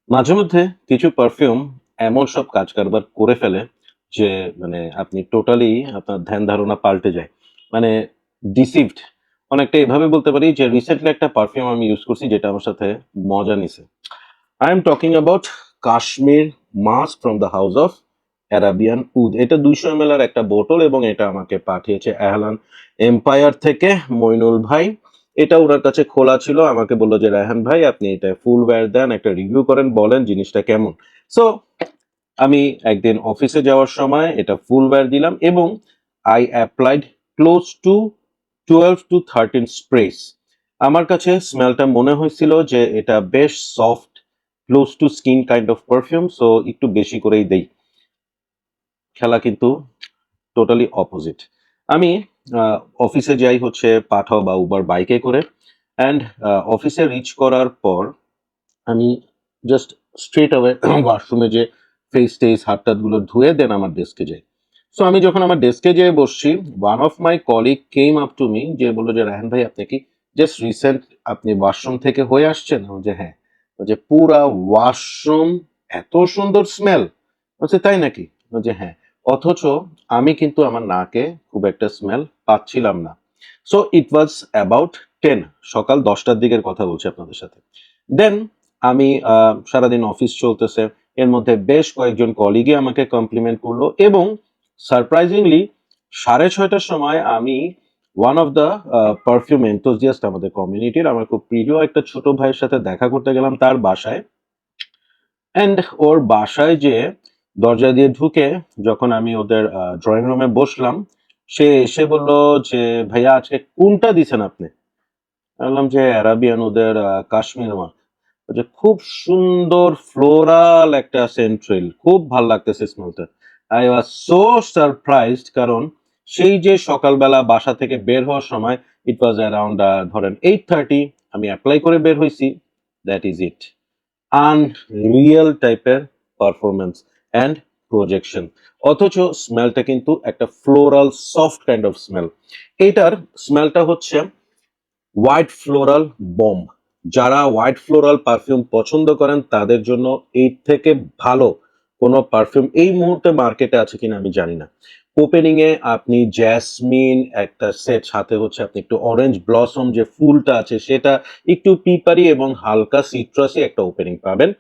মাঝে মধ্যে কিছু পারফিউম এমন সব কাজ কারবার করে ফেলে যে মানে আপনি টোটালি আপনার ধ্যান ধারণা পাল্টে যায়। মানে ডিসিভড অনেকটা এভাবে বলতে পারি যে রিসেন্টলি একটা পারফিউম আমি ইউজ করছি যেটা আমার সাথে মজা নিছে। I am talking about Kashmir musk from the house of Arabian oud. এটা 200 ml এর একটা বোতল এবং এটা আমাকে পাঠিয়েছে এহলান এম্পায়ার থেকে মইনুল ভাই। এটা ওনার কাছে খোলা ছিল, আমাকে বললো যে রায়হান ভাই আপনি এটা ফুল ওয়্যার দেন, একটা রিভিউ করেন, বলেন জিনিসটা কেমন। সো আমি একদিন অফিসে যাওয়ার সময় এটা ফুল ওয়্যার দিলাম এবং I applied close two 12 to 13 স্প্রেস। আমার কাছে স্মেলটা মনে হয়েছিল যে এটা বেশ soft, close to skin kind of perfume, so একটু বেশি করেই দেই। খেলা কিন্তু টোটালি অপোজিট। আমি অফিসে যাই হচ্ছে পাঠাও বা উবার বাইকে করে, অ্যান্ড অফিসে রিচ করার পর আমি জাস্ট স্ট্রেট অ্যাওয়ে ওয়াশরুমে যে ফেস টেস হাত টাতগুলো ধুয়ে দেন আমার ডেস্কে যাই। সো আমি যখন আমার ডেস্কে যেয়ে বসছি, one of my colleague came up to me, যে বললো যে রায়হান ভাই আপনি কি জাস্ট রিসেন্ট আপনি ওয়াশরুম থেকে হয়ে আসছেন? আমি যে হ্যাঁ। যে পুরা ওয়াশরুম এত সুন্দর স্মেল, বলছে তাই নাকি? যে হ্যাঁ। অথচ আমি কিন্তু আমার নাকে খুব একটা স্মেল পাচ্ছিলাম না। সো ইট ওয়াজ অ্যাবাউট 10, সকাল 10টার দিকের কথা বলছি আপনাদের সাথে। দেন আমি সারাদিন অফিস চলতেছে, এর মধ্যে বেশ কয়েকজন কলিগই আমাকে কমপ্লিমেন্ট করলো এবং সারপ্রাইজিংলি 6:30টার সময় আমি one of the perfume enthusiast আমাদের কমিউনিটির আমার খুব প্রিয় একটা ছোট ভাইয়ের সাথে দেখা করতে গেলাম তার বাসায়। অ্যান্ড ওর বাসায় যে দরজা দিয়ে ঢুকে যখন আমি ওদের ড্রয়িং রুমে বসলাম, সে এসে বলল যে ভাইয়া আজকে কোনটা দিছেন আপনি? আমি বললাম যে অ্যারাবিয়ান ওদের কাশ্মীর মাল। যে খুব সুন্দর ফ্লোরাল একটা সেন্ট্রিল, খুব ভাল লাগতেছে স্মেলটা। আই ওয়াজ সো সারপ্রাইজড, কারণ সেই যে সকালবেলা বাসা থেকে বের হওয়ার সময় ইট ওয়াজ অ্যারাউন্ড ধরেন 8:30, আমি অ্যাপ্লাই করে বের হয়েছি। দ্যাট ইজ ইট, আনরিয়েল টাইপের পারফরমেন্স অ্যান্ড প্রজেকশন। অথচ স্মেলটা কিন্তু একটা floral soft kind of smell. এটার স্মেলটা হচ্ছে হোয়াইট ফ্লোরাল বম্ব। যারা হোয়াইট ফ্লোরাল পারফিউম পছন্দ করেন তাদের জন্য এই থেকে ভালো কোনো পারফিউম এই মুহূর্তে মার্কেটে আছে কিনা আমি জানি না। ওপেনিং এ আপনি জ্যাসমিন একটা সেট, সাথে হচ্ছে আপনি একটু অরেঞ্জ ব্লসম যে ফুলটা আছে সেটা, একটু পিপারি এবং হালকা সিট্রাসি একটা ওপেনিং পাবেন।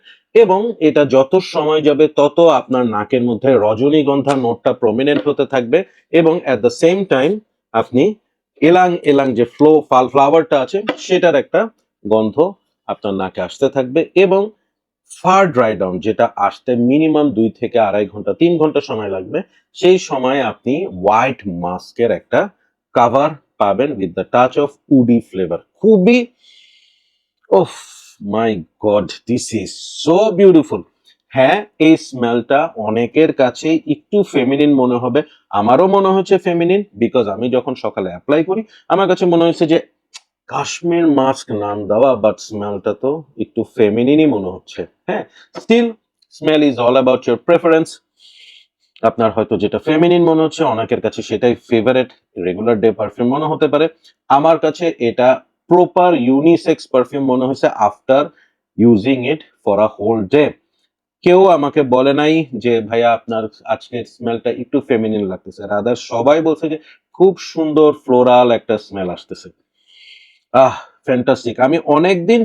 এবং এটা যত সময় যাবে তত আপনার নাকের মধ্যে রজনীগন্ধা নোটটা প্রমিনেন্ট হতে থাকবে এবং অ্যাট দ্য সেম টাইম আপনি এলাং এলাং যে ফ্লাওয়ারটা আছে সেটার একটা গন্ধ আপনার নাকে আসতে থাকবে। এবং ফার ড্রাই ডাউন যেটা আসতে মিনিমাম 2 থেকে 2.5 ঘন্টা 3 ঘন্টা সময় লাগবে, সেই সময় আপনি হোয়াইট মাস্কের একটা কাভার পাবেন with the touch of woody flavour. খুবই, oh my god, this is so beautiful. হ্যাঁ, এই স্মেলটা অনেকের কাছে একটু ফেমিনিন মনে হবে, আমারও মনে হচ্ছে ফেমিনিন, বিকজ আমি যখন সকালে অ্যাপ্লাই করি আমার কাছে মনে হচ্ছে যে কাশ্মীর মাস্ক নাম দেওয়া, বাট স্মেলটা তো একটু ফেমিনিনই মনে হচ্ছে। হ্যাঁ, still smell is all about your preference. আপনার হয়তো যেটা ফেমিনিন মনে হচ্ছে অনেকের কাছে সেটাই ফেভারিট রেগুলার ডে পারফিউম মনে হতে পারে। আমার কাছে এটা প্রপার ইউনিসেক্স পারফিউম মনে হয়েছে after using it for a whole day. কেউ আমাকে বলে নাই যে ভাইয়া আপনার আজকের স্মেলটা একটু ফেমিনিন লাগতেছে, রাদার সবাই বলছে যে খুব সুন্দর ফ্লোরাল একটা স্মেল আসতেছে। আহ, ফ্যান্টাস্টিক। আমি অনেকদিন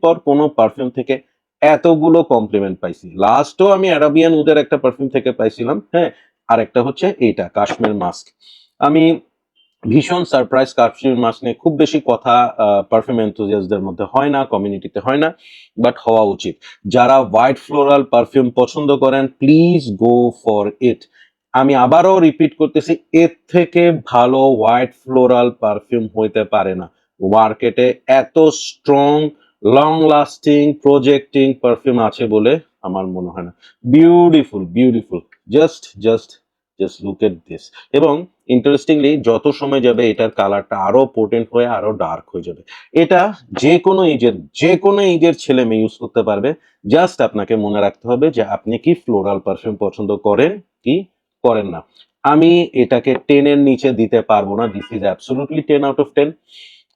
পর কোনো পারফিউম থেকে এতগুলো কমপ্লিমেন্ট পাইছি। লাস্টও আমি অ্যারাবিয়ান উদের একটা পারফিউম থেকে পাইছিলাম। হ্যাঁ, আর একটা হচ্ছে এইটা কাশ্মীর মাস্ক। আমি ভীষণ সারপ্রাইজ, কাশ্মীর মাস্ক নিয়ে খুব বেশি কথা পারফিউম এনথুজিয়াস্টদের মধ্যে হয় না, কমিউনিটিতে হয় না, বাট হওয়া উচিত। যারা হোয়াইট ফ্লোরাল পারফিউম পছন্দ করেন প্লিজ গো ফর ইট। আমি আবারও রিপিট করতেছি, এর থেকে ভালো হোয়াইট ফ্লোরাল পারফিউম হইতে পারে না। মার্কেটে এত strong, long lasting, projecting perfume আছে বলে আমার মনে হয় না। Beautiful beautiful, just just just look at this. এবং ইন্টারেস্টিংলি যত সময় যাবে এটার কালারটা আরো পোটেন্ট হয়ে আরো ডার্ক হয়ে যাবে। এটা যে কোনো এজের ছেলে মেয়ে ইউজ করতে পারবে। জাস্ট আপনাকে মনে রাখতে হবে যে আপনি কি ফ্লোরাল পারফিউম পছন্দ করেন কি করেন না। আমি এটাকে 10 এর নিচে দিতে পারবো না। This is absolutely 10 out of 10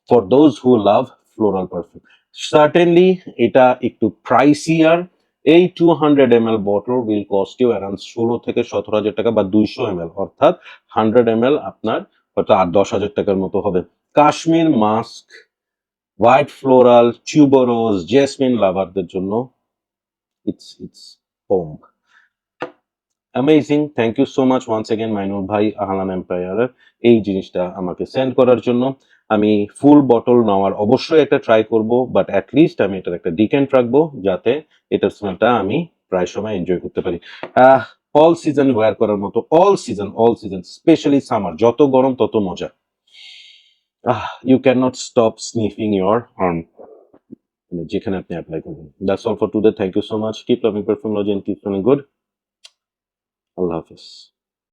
for those who love floral perfume. Certainly এটা একটু প্রাইসিয়ার। এই 200 ml bottle will cost you around 16 থেকে 17,000 টাকা, বা 200 ml অর্থাৎ 100 ml আপনার হয়তো 8-10,000 টাকার মতো হবে। Kashmir musk, white floral, tuberose, jasmine লাভারদের জন্য it's home. Amazing, thank you so much once again Mainur ভাই আহলান এম্পায়ারের এই জিনিসটা আমাকে সেন্ড করার জন্য। আমি ফুল বটল নেওয়ার অবশ্যই একটা ট্রাই করব, বাট অ্যাটলিস্ট আমি এটার একটা ডিকেন্ট রাখবো যাতে এটার স্মেলটা আমি প্রায় সময় এনজয় করতে পারি। অল সিজন ওয়্যার করার মতো, অল সিজন স্পেশালি সামার, যত গরম তত মজা। You can not stop sniffing your arm, যেখানে আপনি অ্যাপ্লাই করবেন। That's all for today, thank you so much, keep loving Perfumology and keep feeling good. আল্লাহ হাফিজ।